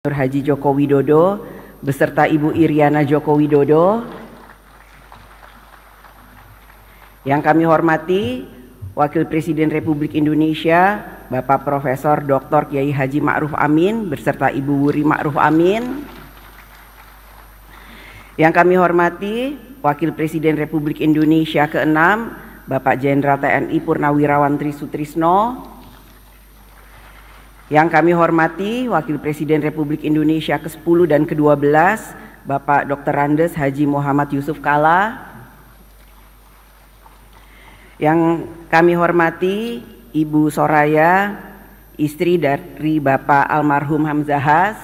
Haji Joko Widodo beserta Ibu Iriana Joko Widodo. Yang kami hormati Wakil Presiden Republik Indonesia Bapak Profesor Dr. Kiai Haji Ma'ruf Amin beserta Ibu Wuri Ma'ruf Amin. Yang kami hormati Wakil Presiden Republik Indonesia ke-6 Bapak Jenderal TNI Purnawirawan Tri Sutrisno. Yang kami hormati Wakil Presiden Republik Indonesia ke-10 dan ke-12 Bapak Dr. Andes Haji Muhammad Yusuf Kalla. Yang kami hormati Ibu Soraya, istri dari Bapak almarhum Hamzahas.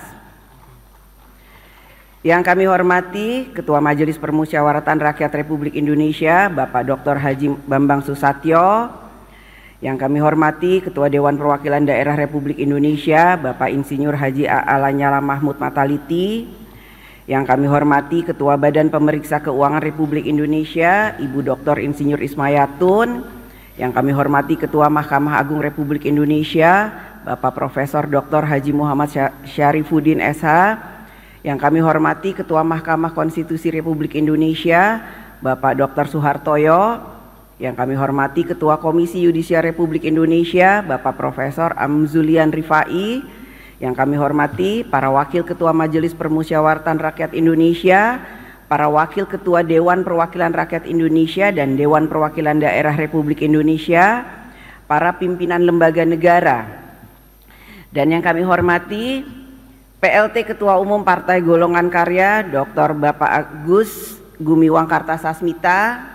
Yang kami hormati Ketua Majelis Permusyawaratan Rakyat Republik Indonesia Bapak Dr. Haji Bambang Susatyo. Yang kami hormati Ketua Dewan Perwakilan Daerah Republik Indonesia Bapak Insinyur Haji A.A. Lanyala Mahmud Mataliti. Yang kami hormati Ketua Badan Pemeriksa Keuangan Republik Indonesia Ibu Dr. Insinyur Ismayatun. Yang kami hormati Ketua Mahkamah Agung Republik Indonesia Bapak Profesor Dr. Haji Muhammad Syarifuddin SH. Yang kami hormati Ketua Mahkamah Konstitusi Republik Indonesia Bapak Dr. Suhartoyo. Yang kami hormati Ketua Komisi Yudisial Republik Indonesia Bapak Profesor Amzulian Rifai. Yang kami hormati para Wakil Ketua Majelis Permusyawaratan Rakyat Indonesia, para Wakil Ketua Dewan Perwakilan Rakyat Indonesia dan Dewan Perwakilan Daerah Republik Indonesia, para pimpinan lembaga negara. Dan yang kami hormati PLT Ketua Umum Partai Golongan Karya Dr. Bapak Agus Gumiwang Kartasasmita.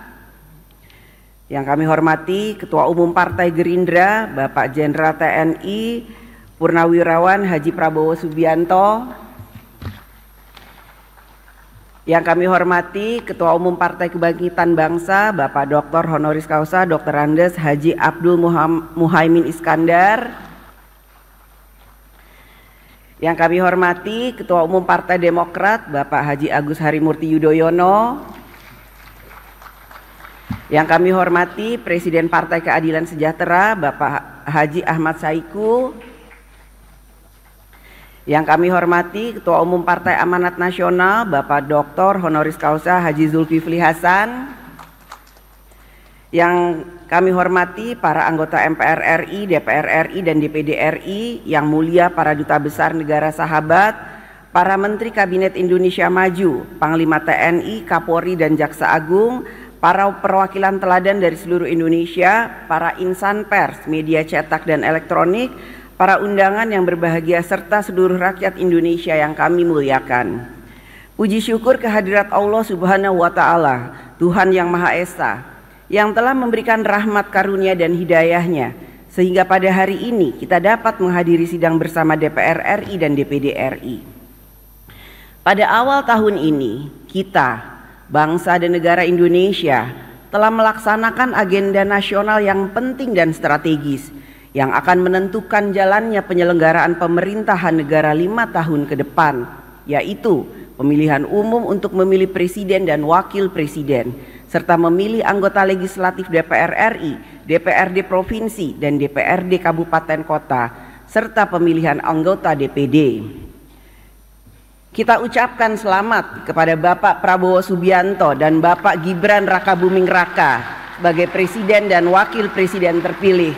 Yang kami hormati Ketua Umum Partai Gerindra Bapak Jenderal TNI Purnawirawan Haji Prabowo Subianto. Yang kami hormati Ketua Umum Partai Kebangkitan Bangsa Bapak Dr. Honoris Causa Dr. Andes Haji Abdul Muhaimin Iskandar. Yang kami hormati Ketua Umum Partai Demokrat Bapak Haji Agus Harimurti Yudhoyono. Yang kami hormati Presiden Partai Keadilan Sejahtera Bapak Haji Ahmad Saiku. Yang kami hormati Ketua Umum Partai Amanat Nasional Bapak Dr. Honoris Causa Haji Zulkifli Hasan. Yang kami hormati para anggota MPR RI, DPR RI, dan DPD RI, yang mulia para duta besar negara sahabat, para Menteri Kabinet Indonesia Maju, Panglima TNI, Kapolri, dan Jaksa Agung, para perwakilan teladan dari seluruh Indonesia, para insan pers, media cetak dan elektronik, para undangan yang berbahagia, serta seluruh rakyat Indonesia yang kami muliakan. Puji syukur kehadirat Allah Subhanahu wa Ta'ala, Tuhan yang Maha Esa, yang telah memberikan rahmat karunia dan hidayahnya, sehingga pada hari ini kita dapat menghadiri sidang bersama DPR RI dan DPD RI. Pada awal tahun ini, kita bangsa dan negara Indonesia telah melaksanakan agenda nasional yang penting dan strategis yang akan menentukan jalannya penyelenggaraan pemerintahan negara 5 tahun ke depan, yaitu pemilihan umum untuk memilih presiden dan wakil presiden, serta memilih anggota legislatif DPR RI, DPRD Provinsi, dan DPRD Kabupaten Kota, serta pemilihan anggota DPD. Kita ucapkan selamat kepada Bapak Prabowo Subianto dan Bapak Gibran Rakabuming Raka sebagai Presiden dan Wakil Presiden terpilih.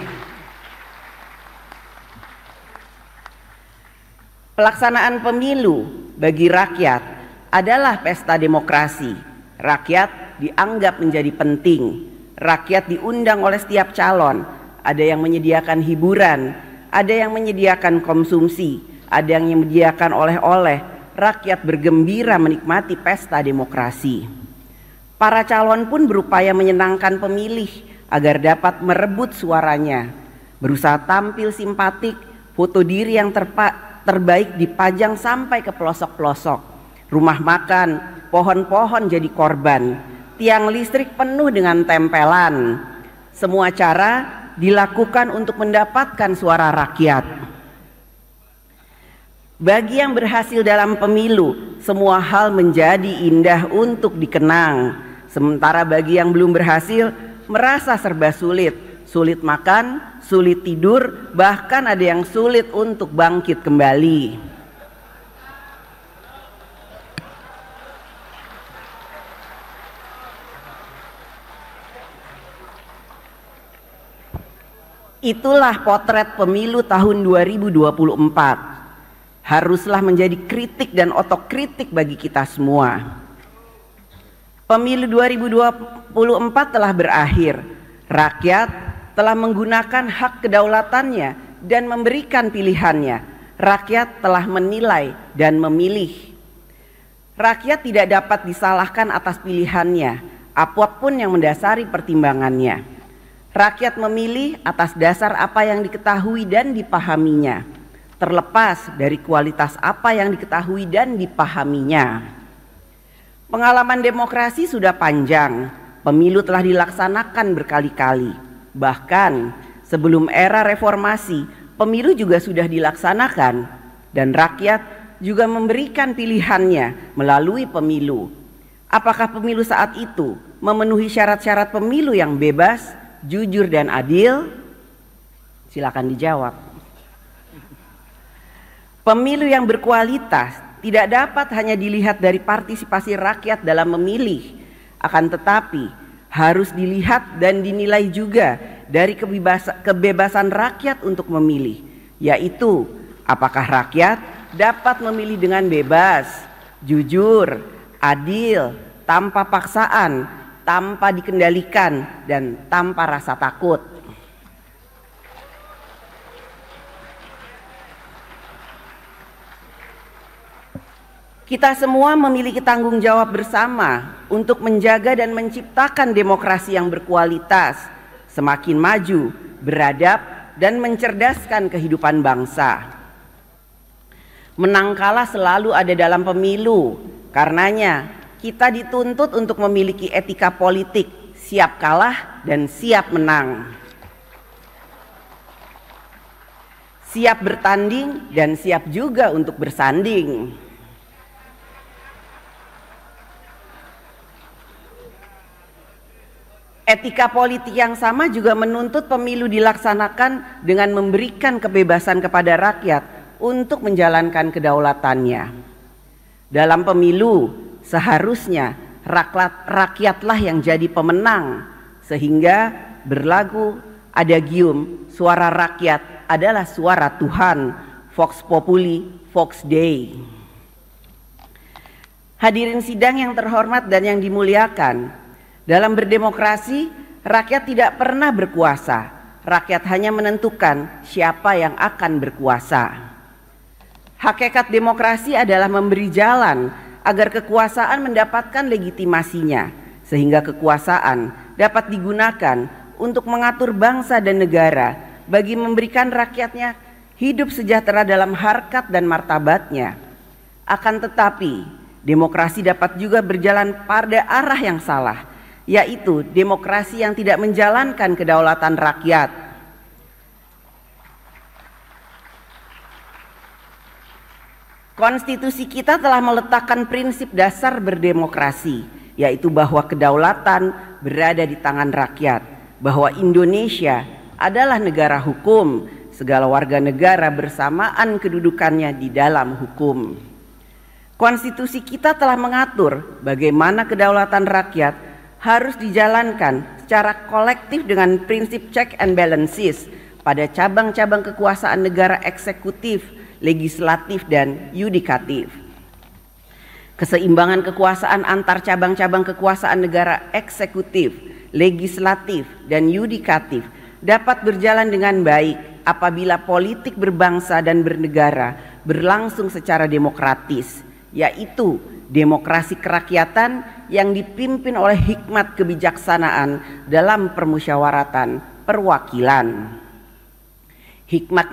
Pelaksanaan pemilu bagi rakyat adalah pesta demokrasi. Rakyat dianggap menjadi penting. Rakyat diundang oleh setiap calon. Ada yang menyediakan hiburan, ada yang menyediakan konsumsi, ada yang menyediakan oleh-oleh. Rakyat bergembira menikmati pesta demokrasi. Para calon pun berupaya menyenangkan pemilih agar dapat merebut suaranya. Berusaha tampil simpatik, foto diri yang terbaik dipajang sampai ke pelosok-pelosok. Rumah makan, pohon-pohon jadi korban. Tiang listrik penuh dengan tempelan. Semua cara dilakukan untuk mendapatkan suara rakyat. Bagi yang berhasil dalam pemilu, semua hal menjadi indah untuk dikenang. Sementara bagi yang belum berhasil, merasa serba sulit. Sulit makan, sulit tidur, bahkan ada yang sulit untuk bangkit kembali. Itulah potret pemilu tahun 2024. Haruslah menjadi kritik dan otokritik bagi kita semua. Pemilu 2024 telah berakhir. Rakyat telah menggunakan hak kedaulatannya dan memberikan pilihannya. Rakyat telah menilai dan memilih. Rakyat tidak dapat disalahkan atas pilihannya, apapun yang mendasari pertimbangannya. Rakyat memilih atas dasar apa yang diketahui dan dipahaminya, terlepas dari kualitas apa yang diketahui dan dipahaminya. Pengalaman demokrasi sudah panjang, pemilu telah dilaksanakan berkali-kali. Bahkan sebelum era reformasi, pemilu juga sudah dilaksanakan dan rakyat juga memberikan pilihannya melalui pemilu. Apakah pemilu saat itu memenuhi syarat-syarat pemilu yang bebas, jujur dan adil? Silakan dijawab. Pemilu yang berkualitas tidak dapat hanya dilihat dari partisipasi rakyat dalam memilih, akan tetapi harus dilihat dan dinilai juga dari kebebasan rakyat untuk memilih, yaitu apakah rakyat dapat memilih dengan bebas, jujur, adil, tanpa paksaan, tanpa dikendalikan, dan tanpa rasa takut. Kita semua memiliki tanggung jawab bersama untuk menjaga dan menciptakan demokrasi yang berkualitas, semakin maju, beradab, dan mencerdaskan kehidupan bangsa. Menang kalah selalu ada dalam pemilu, karenanya kita dituntut untuk memiliki etika politik, siap kalah dan siap menang. Siap bertanding dan siap juga untuk bersanding. Etika politik yang sama juga menuntut pemilu dilaksanakan dengan memberikan kebebasan kepada rakyat untuk menjalankan kedaulatannya. Dalam pemilu seharusnya rakyatlah yang jadi pemenang, sehingga berlagu adagium suara rakyat adalah suara Tuhan, Vox Populi, Vox Dei. Hadirin sidang yang terhormat dan yang dimuliakan, dalam berdemokrasi, rakyat tidak pernah berkuasa. Rakyat hanya menentukan siapa yang akan berkuasa. Hakikat demokrasi adalah memberi jalan agar kekuasaan mendapatkan legitimasinya, sehingga kekuasaan dapat digunakan untuk mengatur bangsa dan negara bagi memberikan rakyatnya hidup sejahtera dalam harkat dan martabatnya. Akan tetapi, demokrasi dapat juga berjalan pada arah yang salah, yaitu demokrasi yang tidak menjalankan kedaulatan rakyat. Konstitusi kita telah meletakkan prinsip dasar berdemokrasi, yaitu bahwa kedaulatan berada di tangan rakyat, bahwa Indonesia adalah negara hukum, segala warga negara bersamaan kedudukannya di dalam hukum. Konstitusi kita telah mengatur bagaimana kedaulatan rakyat harus dijalankan secara kolektif dengan prinsip check and balances pada cabang-cabang kekuasaan negara eksekutif, legislatif, dan yudikatif. Keseimbangan kekuasaan antar cabang-cabang kekuasaan negara eksekutif, legislatif, dan yudikatif dapat berjalan dengan baik apabila politik berbangsa dan bernegara berlangsung secara demokratis, yaitu demokrasi kerakyatan yang dipimpin oleh hikmat kebijaksanaan dalam permusyawaratan perwakilan. Hikmat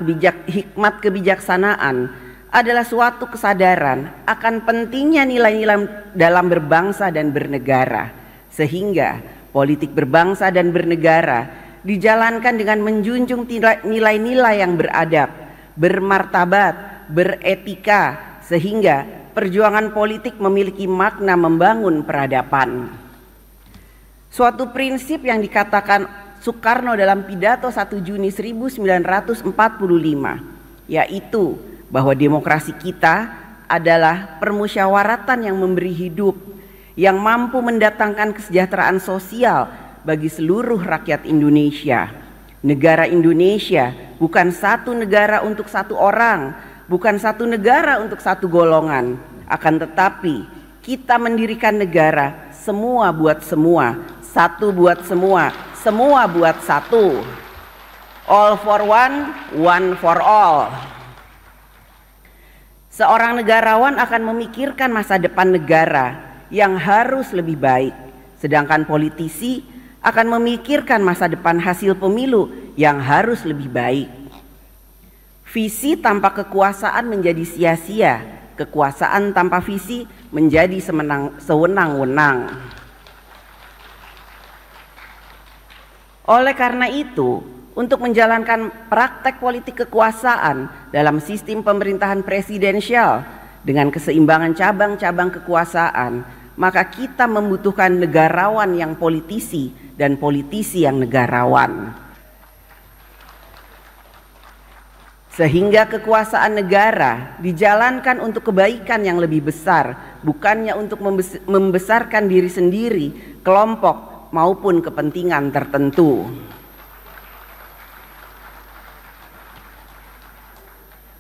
kebijaksanaan adalah suatu kesadaran akan pentingnya nilai-nilai dalam berbangsa dan bernegara, sehingga politik berbangsa dan bernegara dijalankan dengan menjunjung nilai-nilai yang beradab, bermartabat, beretika, sehingga perjuangan politik memiliki makna membangun peradaban. Suatu prinsip yang dikatakan Soekarno dalam pidato 1 Juni 1945, yaitu bahwa demokrasi kita adalah permusyawaratan yang memberi hidup, yang mampu mendatangkan kesejahteraan sosial bagi seluruh rakyat Indonesia. Negara Indonesia bukan satu negara untuk satu orang, bukan satu negara untuk satu golongan, akan tetapi kita mendirikan negara semua buat semua, satu buat semua, semua buat satu. All for one for all. Seorang negarawan akan memikirkan masa depan negara yang harus lebih baik, sedangkan politisi akan memikirkan masa depan hasil pemilu yang harus lebih baik. Visi tanpa kekuasaan menjadi sia-sia, kekuasaan tanpa visi menjadi sewenang-wenang. Oleh karena itu, untuk menjalankan praktek politik kekuasaan dalam sistem pemerintahan presidensial dengan keseimbangan cabang-cabang kekuasaan, maka kita membutuhkan negarawan yang politisi dan politisi yang negarawan. Sehingga kekuasaan negara dijalankan untuk kebaikan yang lebih besar, bukannya untuk membesarkan diri sendiri, kelompok maupun kepentingan tertentu.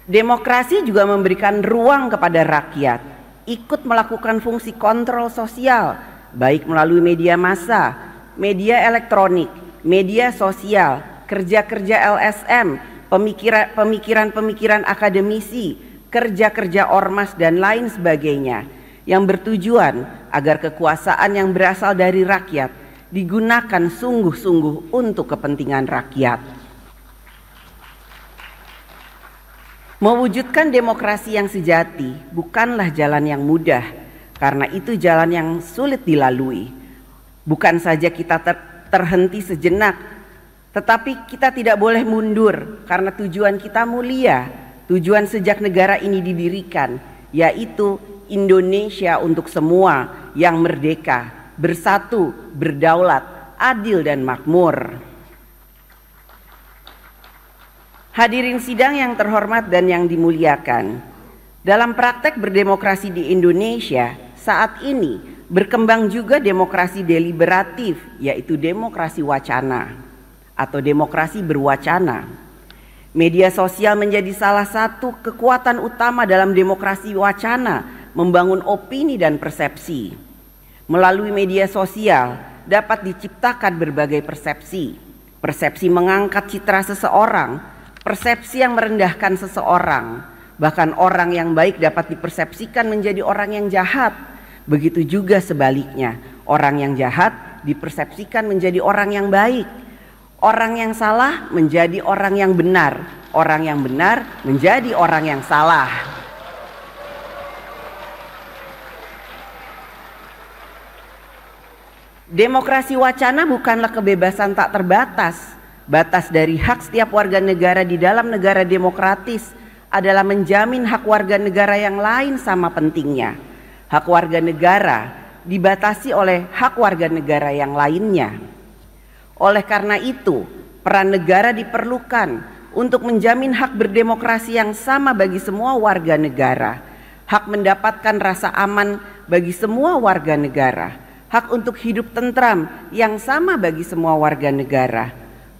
Demokrasi juga memberikan ruang kepada rakyat ikut melakukan fungsi kontrol sosial, baik melalui media massa, media elektronik, media sosial, kerja-kerja LSM, pemikiran-pemikiran akademisi, kerja-kerja ormas dan lain sebagainya, yang bertujuan agar kekuasaan yang berasal dari rakyat digunakan sungguh-sungguh untuk kepentingan rakyat. Mewujudkan demokrasi yang sejati bukanlah jalan yang mudah, karena itu jalan yang sulit dilalui. Bukan saja kita terhenti sejenak, tetapi kita tidak boleh mundur karena tujuan kita mulia, tujuan sejak negara ini didirikan, yaitu Indonesia untuk semua yang merdeka, bersatu, berdaulat, adil dan makmur. Hadirin sidang yang terhormat dan yang dimuliakan, dalam praktek berdemokrasi di Indonesia saat ini berkembang juga demokrasi deliberatif, yaitu demokrasi wacana atau demokrasi berwacana. Media sosial menjadi salah satu kekuatan utama dalam demokrasi wacana, membangun opini dan persepsi. Melalui media sosial dapat diciptakan berbagai persepsi. Persepsi mengangkat citra seseorang, persepsi yang merendahkan seseorang, bahkan orang yang baik dapat dipersepsikan menjadi orang yang jahat. Begitu juga sebaliknya, orang yang jahat dipersepsikan menjadi orang yang baik. Orang yang salah menjadi orang yang benar, orang yang benar menjadi orang yang salah. Demokrasi wacana bukanlah kebebasan tak terbatas. Batas dari hak setiap warga negara di dalam negara demokratis adalah menjamin hak warga negara yang lain sama pentingnya. Hak warga negara dibatasi oleh hak warga negara yang lainnya. Oleh karena itu, peran negara diperlukan untuk menjamin hak berdemokrasi yang sama bagi semua warga negara, hak mendapatkan rasa aman bagi semua warga negara, hak untuk hidup tentram yang sama bagi semua warga negara.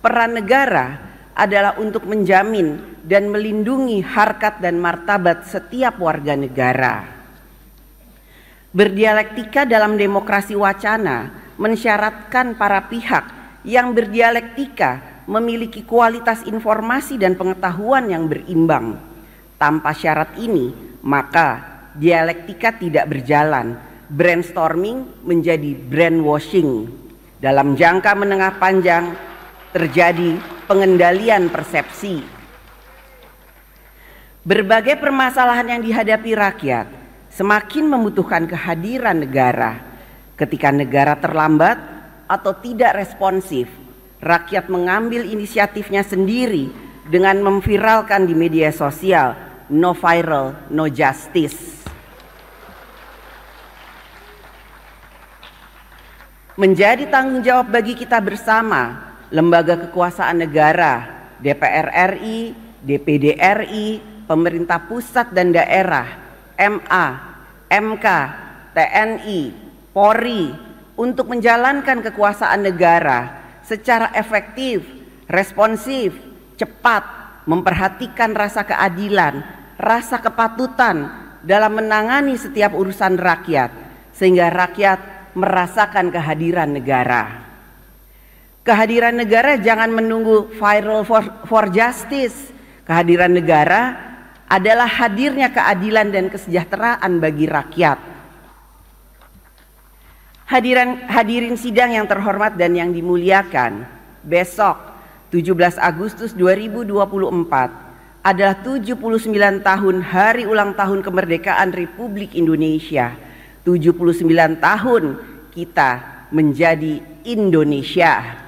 Peran negara adalah untuk menjamin dan melindungi harkat dan martabat setiap warga negara. Berdialektika dalam demokrasi wacana mensyaratkan para pihak yang berdialektika memiliki kualitas informasi dan pengetahuan yang berimbang. Tanpa syarat ini, maka dialektika tidak berjalan. Brainstorming menjadi brainwashing. Dalam jangka menengah panjang terjadi pengendalian persepsi. Berbagai permasalahan yang dihadapi rakyat semakin membutuhkan kehadiran negara. Ketika negara terlambat atau tidak responsif, rakyat mengambil inisiatifnya sendiri dengan memviralkan di media sosial, no viral, no justice. Menjadi tanggung jawab bagi kita bersama, lembaga kekuasaan negara, DPR RI, DPD RI, pemerintah pusat dan daerah, MA, MK, TNI, Polri, untuk menjalankan kekuasaan negara secara efektif, responsif, cepat, memperhatikan rasa keadilan, rasa kepatutan dalam menangani setiap urusan rakyat, sehingga rakyat merasakan kehadiran negara. Kehadiran negara jangan menunggu viral for justice. Kehadiran negara adalah hadirnya keadilan dan kesejahteraan bagi rakyat. Hadirin sidang yang terhormat dan yang dimuliakan, besok 17 Agustus 2024 adalah 79 tahun hari ulang tahun kemerdekaan Republik Indonesia. 79 tahun kita menjadi Indonesia.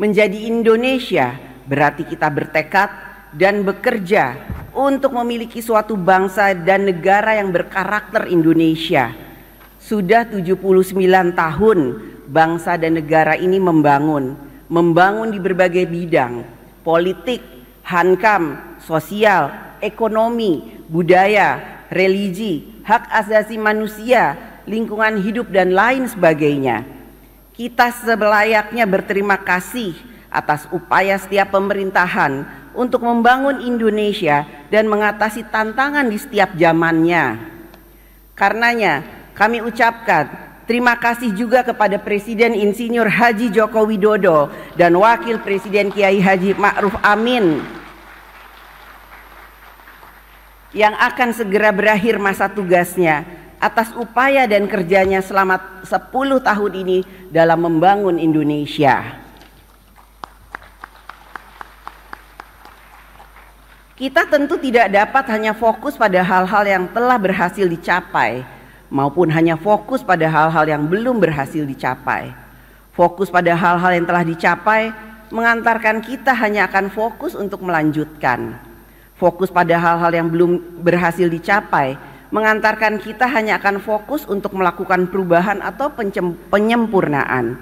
Menjadi Indonesia berarti kita bertekad dan bekerja untuk memiliki suatu bangsa dan negara yang berkarakter Indonesia. Sudah 79 tahun bangsa dan negara ini membangun di berbagai bidang, politik, hankam, sosial, ekonomi, budaya, religi, hak asasi manusia, lingkungan hidup dan lain sebagainya. Kita selayaknya berterima kasih atas upaya setiap pemerintahan untuk membangun Indonesia dan mengatasi tantangan di setiap zamannya. Karenanya kami ucapkan terima kasih juga kepada Presiden Insinyur Haji Joko Widodo dan Wakil Presiden Kiai Haji Ma'ruf Amin yang akan segera berakhir masa tugasnya atas upaya dan kerjanya selama 10 tahun ini dalam membangun Indonesia. Kita tentu tidak dapat hanya fokus pada hal-hal yang telah berhasil dicapai, maupun hanya fokus pada hal-hal yang belum berhasil dicapai. Fokus pada hal-hal yang telah dicapai mengantarkan kita hanya akan fokus untuk melanjutkan. Fokus pada hal-hal yang belum berhasil dicapai mengantarkan kita hanya akan fokus untuk melakukan perubahan atau penyempurnaan.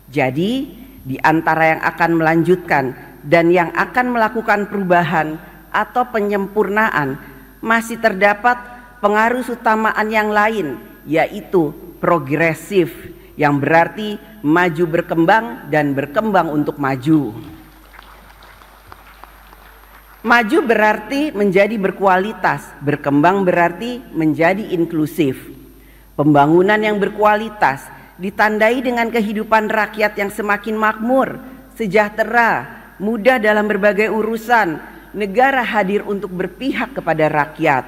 Jadi, di antara yang akan melanjutkan dan yang akan melakukan perubahan atau penyempurnaan masih terdapat pengaruh utamaan yang lain, yaitu progresif, yang berarti maju berkembang dan berkembang untuk maju. Maju berarti menjadi berkualitas, berkembang berarti menjadi inklusif. Pembangunan yang berkualitas ditandai dengan kehidupan rakyat yang semakin makmur, sejahtera, mudah dalam berbagai urusan. Negara hadir untuk berpihak kepada rakyat.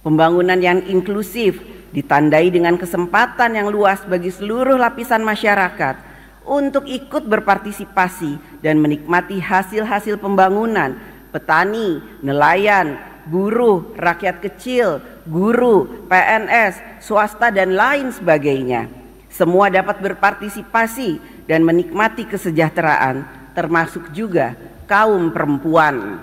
Pembangunan yang inklusif ditandai dengan kesempatan yang luas bagi seluruh lapisan masyarakat untuk ikut berpartisipasi dan menikmati hasil-hasil pembangunan. Petani, nelayan, buruh, rakyat kecil, guru, PNS, swasta dan lain sebagainya. Semua dapat berpartisipasi dan menikmati kesejahteraan, termasuk juga kaum perempuan.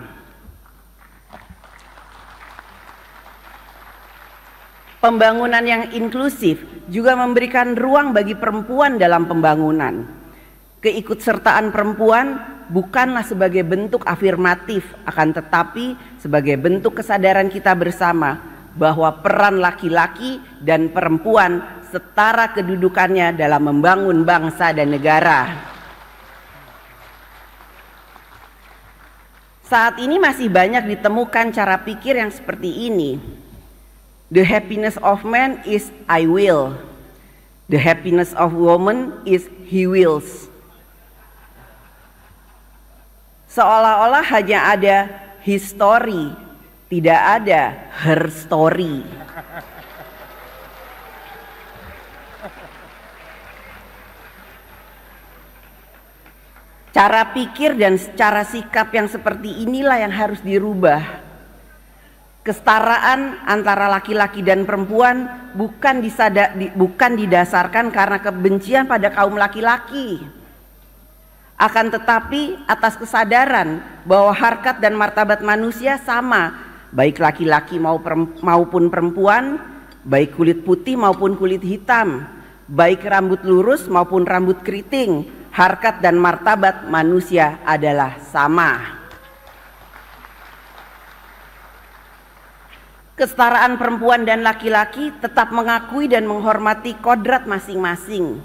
Pembangunan yang inklusif juga memberikan ruang bagi perempuan dalam pembangunan. Keikutsertaan perempuan bukanlah sebagai bentuk afirmatif, akan tetapi sebagai bentuk kesadaran kita bersama bahwa peran laki-laki dan perempuan setara kedudukannya dalam membangun bangsa dan negara. Saat ini masih banyak ditemukan cara pikir yang seperti ini. The happiness of man is I will. The happiness of woman is he wills. Seolah-olah hanya ada his story, tidak ada her story. Cara pikir dan cara sikap yang seperti inilah yang harus dirubah. Kesetaraan antara laki-laki dan perempuan bukan didasarkan karena kebencian pada kaum laki-laki. Akan tetapi atas kesadaran bahwa harkat dan martabat manusia sama, baik laki-laki maupun perempuan, baik kulit putih maupun kulit hitam, baik rambut lurus maupun rambut keriting, harkat dan martabat manusia adalah sama. Kesetaraan perempuan dan laki-laki tetap mengakui dan menghormati kodrat masing-masing.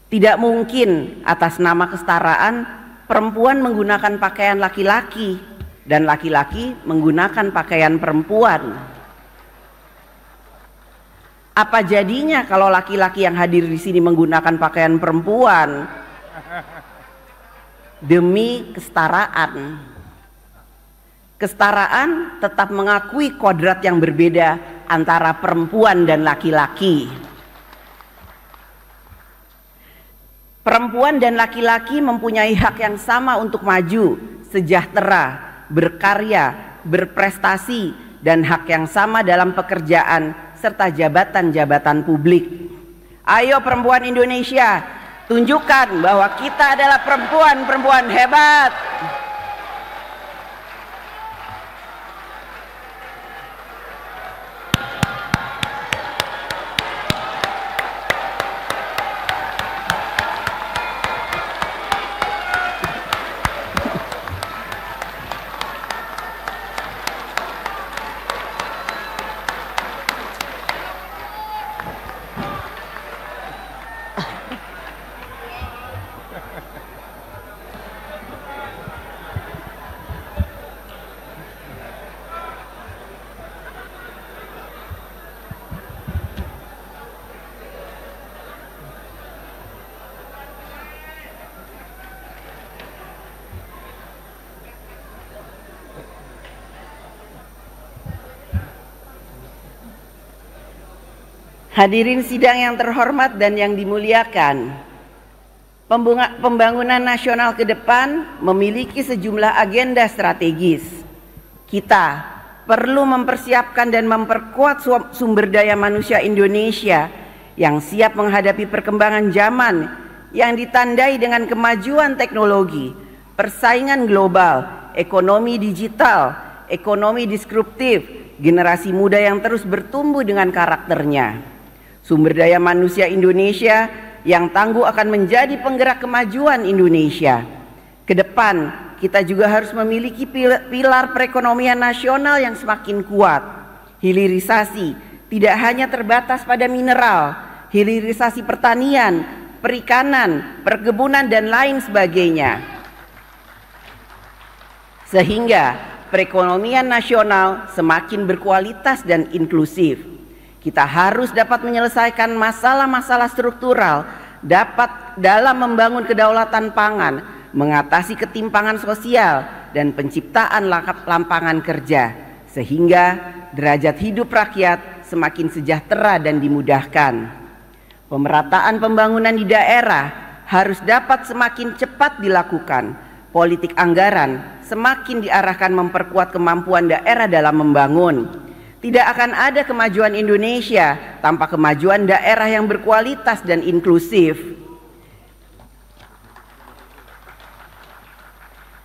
Tidak mungkin atas nama kesetaraan perempuan menggunakan pakaian laki-laki dan laki-laki menggunakan pakaian perempuan. Apa jadinya kalau laki-laki yang hadir di sini menggunakan pakaian perempuan? Demi kesetaraan. Kesetaraan tetap mengakui kodrat yang berbeda antara perempuan dan laki-laki. Perempuan dan laki-laki mempunyai hak yang sama untuk maju, sejahtera, berkarya, berprestasi, dan hak yang sama dalam pekerjaan serta jabatan-jabatan publik. Ayo perempuan Indonesia, tunjukkan bahwa kita adalah perempuan-perempuan hebat. Hadirin sidang yang terhormat dan yang dimuliakan, pembangunan nasional ke depan memiliki sejumlah agenda strategis. Kita perlu mempersiapkan dan memperkuat sumber daya manusia Indonesia yang siap menghadapi perkembangan zaman yang ditandai dengan kemajuan teknologi, persaingan global, ekonomi digital, ekonomi disruptif, generasi muda yang terus bertumbuh dengan karakternya. Sumber daya manusia Indonesia yang tangguh akan menjadi penggerak kemajuan Indonesia. Ke depan, kita juga harus memiliki pilar perekonomian nasional yang semakin kuat. Hilirisasi tidak hanya terbatas pada mineral, hilirisasi pertanian, perikanan, perkebunan, dan lain sebagainya. Sehingga perekonomian nasional semakin berkualitas dan inklusif. Kita harus dapat menyelesaikan masalah-masalah struktural dalam membangun kedaulatan pangan, mengatasi ketimpangan sosial, dan penciptaan lapangan kerja, sehingga derajat hidup rakyat semakin sejahtera dan dimudahkan. Pemerataan pembangunan di daerah harus dapat semakin cepat dilakukan. Politik anggaran semakin diarahkan memperkuat kemampuan daerah dalam membangun. Tidak akan ada kemajuan Indonesia tanpa kemajuan daerah yang berkualitas dan inklusif.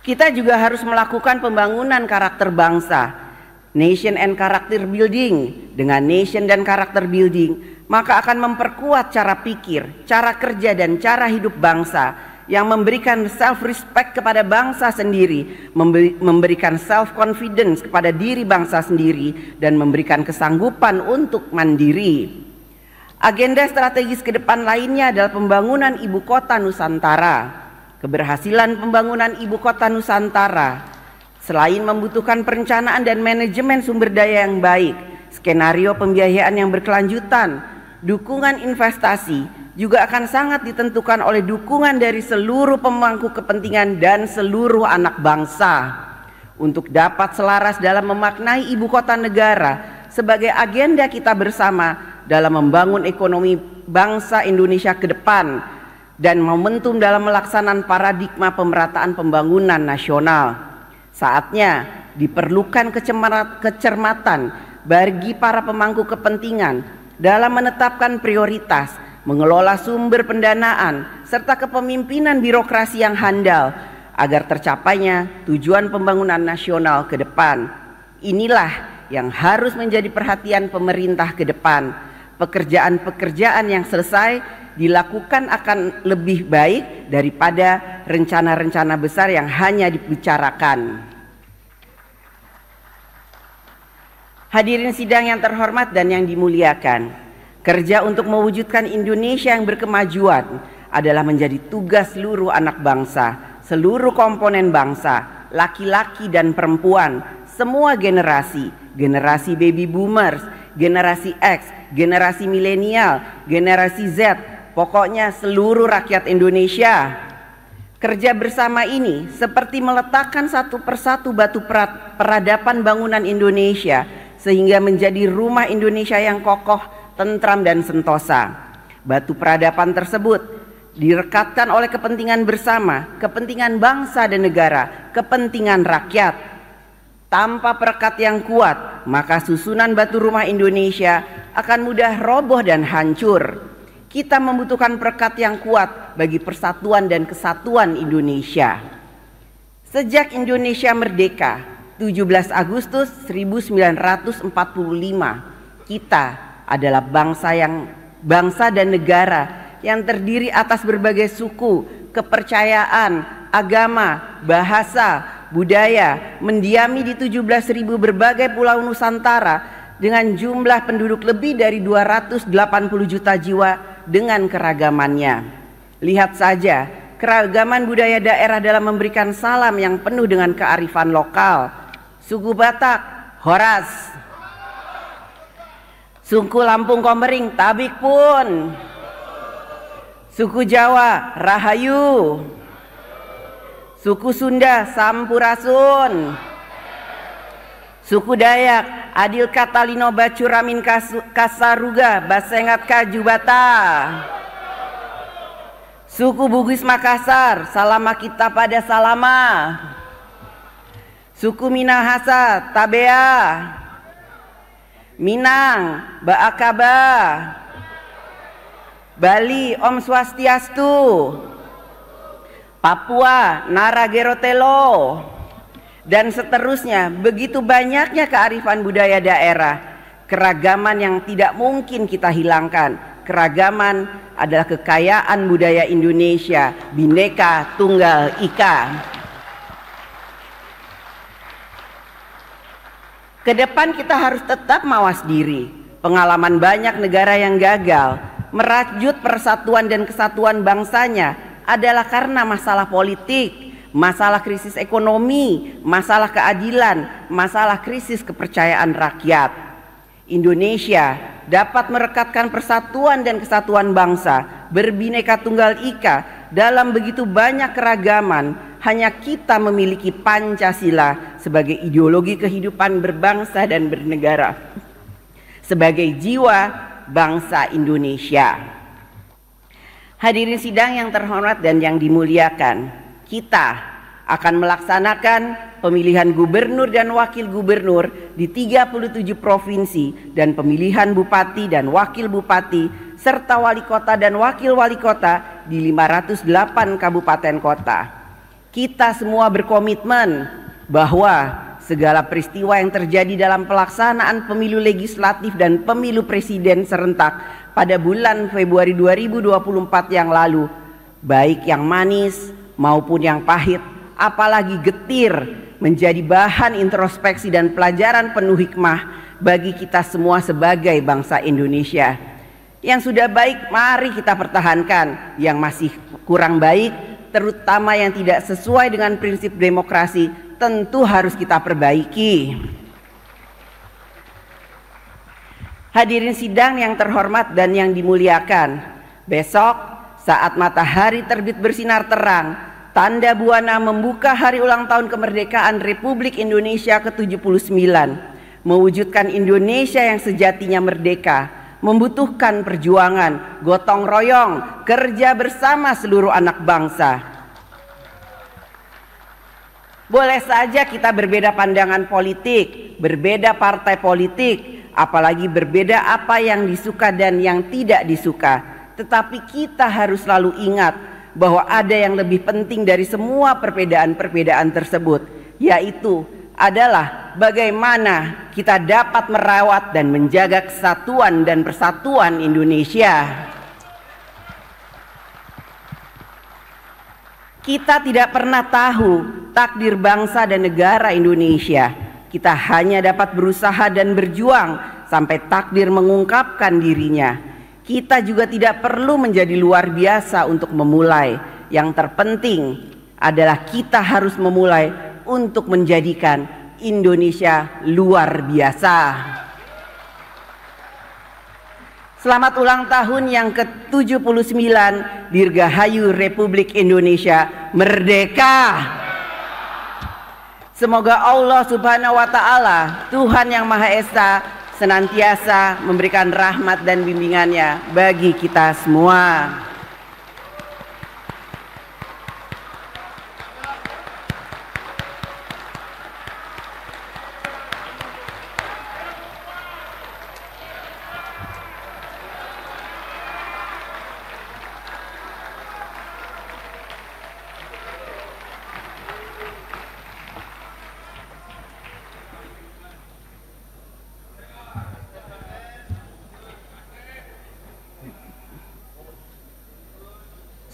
Kita juga harus melakukan pembangunan karakter bangsa, nation and character building. Dengan nation dan karakter building, maka akan memperkuat cara pikir, cara kerja, dan cara hidup bangsa yang memberikan self-respect kepada bangsa sendiri, memberikan self-confidence kepada diri bangsa sendiri, dan memberikan kesanggupan untuk mandiri. Agenda strategis ke depan lainnya adalah pembangunan ibu kota Nusantara. Keberhasilan pembangunan ibu kota Nusantara selain membutuhkan perencanaan dan manajemen sumber daya yang baik, skenario pembiayaan yang berkelanjutan, dukungan investasi, juga akan sangat ditentukan oleh dukungan dari seluruh pemangku kepentingan dan seluruh anak bangsa untuk dapat selaras dalam memaknai ibu kota negara sebagai agenda kita bersama dalam membangun ekonomi bangsa Indonesia ke depan dan momentum dalam melaksanakan paradigma pemerataan pembangunan nasional. Saatnya diperlukan kecermatan bagi para pemangku kepentingan dalam menetapkan prioritas, mengelola sumber pendanaan, serta kepemimpinan birokrasi yang handal agar tercapainya tujuan pembangunan nasional ke depan. Inilah yang harus menjadi perhatian pemerintah ke depan. Pekerjaan-pekerjaan yang selesai dilakukan akan lebih baik daripada rencana-rencana besar yang hanya dibicarakan. Hadirin sidang yang terhormat dan yang dimuliakan, kerja untuk mewujudkan Indonesia yang berkemajuan adalah menjadi tugas seluruh anak bangsa seluruh komponen bangsa, laki-laki dan perempuan, semua generasi, generasi baby boomers, generasi X, generasi milenial, generasi Z, pokoknya seluruh rakyat Indonesia. Kerja bersama ini seperti meletakkan satu persatu batu peradaban bangunan Indonesia sehingga menjadi rumah Indonesia yang kokoh, tentram dan sentosa. Batu peradaban tersebut direkatkan oleh kepentingan bersama, kepentingan bangsa dan negara, kepentingan rakyat. Tanpa perekat yang kuat, maka susunan batu rumah Indonesia akan mudah roboh dan hancur. Kita membutuhkan perekat yang kuat bagi persatuan dan kesatuan Indonesia. Sejak Indonesia merdeka, 17 Agustus 1945, kita adalah bangsa dan negara yang terdiri atas berbagai suku, kepercayaan, agama, bahasa, budaya, mendiami di 17.000 berbagai pulau Nusantara dengan jumlah penduduk lebih dari 280 juta jiwa dengan keragamannya. Lihat saja keragaman budaya daerah dalam memberikan salam yang penuh dengan kearifan lokal. Suku Batak, Horas. Suku Lampung Komering, Tabik pun. Suku Jawa, Rahayu. Suku Sunda, Sampurasun. Suku Dayak, Adil Katalino Bacuramin Kasaruga Basengat Kajubata. Suku Bugis Makassar, Salama kita pada Salama. Suku Minahasa, Tabea. Minang, Baakaba. Bali, Om Swastiastu. Papua, Naragerotelo. Dan seterusnya, begitu banyaknya kearifan budaya daerah, keragaman yang tidak mungkin kita hilangkan. Keragaman adalah kekayaan budaya Indonesia, Bhinneka Tunggal Ika. Kedepan kita harus tetap mawas diri. Pengalaman banyak negara yang gagal merajut persatuan dan kesatuan bangsanya adalah karena masalah politik, masalah krisis ekonomi, masalah keadilan, masalah krisis kepercayaan rakyat. Indonesia dapat merekatkan persatuan dan kesatuan bangsa berbineka tunggal ika dalam begitu banyak keragaman. Hanya kita memiliki Pancasila sebagai ideologi kehidupan berbangsa dan bernegara, sebagai jiwa bangsa Indonesia. Hadirin sidang yang terhormat dan yang dimuliakan, kita akan melaksanakan pemilihan gubernur dan wakil gubernur di 37 provinsi dan pemilihan bupati dan wakil bupati serta wali kota dan wakil wali kota di 508 kabupaten kota. Kita semua berkomitmen bahwa segala peristiwa yang terjadi dalam pelaksanaan pemilu legislatif dan pemilu presiden serentak pada bulan Februari 2024 yang lalu, baik yang manis maupun yang pahit, apalagi getir, menjadi bahan introspeksi dan pelajaran penuh hikmah bagi kita semua sebagai bangsa Indonesia. Yang sudah baik mari kita pertahankan, yang masih kurang baik terutama yang tidak sesuai dengan prinsip demokrasi tentu harus kita perbaiki. Hadirin sidang yang terhormat dan yang dimuliakan, besok saat matahari terbit bersinar terang, tanda buana membuka hari ulang tahun kemerdekaan Republik Indonesia ke-79, mewujudkan Indonesia yang sejatinya merdeka, membutuhkan perjuangan, gotong royong, kerja bersama seluruh anak bangsa. Boleh saja kita berbeda pandangan politik, berbeda partai politik, apalagi berbeda apa yang disuka dan yang tidak disuka. Tetapi kita harus selalu ingat bahwa ada yang lebih penting dari semua perbedaan-perbedaan tersebut, yaitu adalah bagaimana kita dapat merawat dan menjaga kesatuan dan persatuan Indonesia. Kita tidak pernah tahu takdir bangsa dan negara Indonesia. Kita hanya dapat berusaha dan berjuang sampai takdir mengungkapkan dirinya. Kita juga tidak perlu menjadi luar biasa untuk memulai. Yang terpenting adalah kita harus memulai untuk menjadikan Indonesia luar biasa. Selamat ulang tahun yang ke-79 Dirgahayu Republik Indonesia Merdeka. Semoga Allah Subhanahu wa Ta'ala, Tuhan yang Maha Esa, senantiasa memberikan rahmat dan bimbingannya bagi kita semua.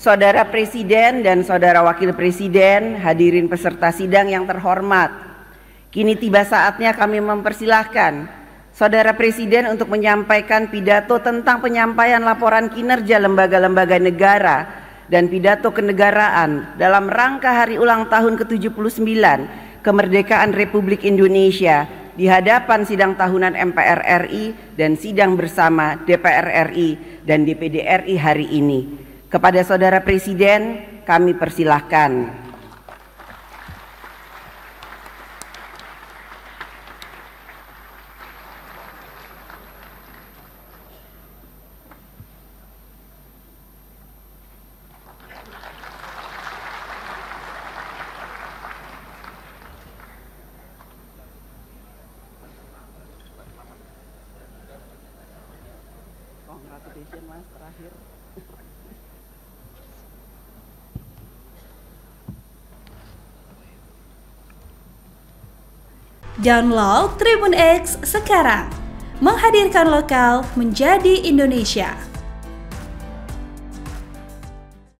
Saudara Presiden dan Saudara Wakil Presiden, hadirin peserta sidang yang terhormat, kini tiba saatnya kami mempersilahkan Saudara Presiden untuk menyampaikan pidato tentang penyampaian laporan kinerja lembaga-lembaga negara dan pidato kenegaraan dalam rangka hari ulang tahun ke-79 kemerdekaan Republik Indonesia di hadapan sidang tahunan MPR RI dan sidang bersama DPR RI dan DPD RI hari ini. Kepada Saudara Presiden, kami persilahkan. Congratulations, Mas, terakhir. Download Tribun X sekarang, menghadirkan lokal menjadi Indonesia.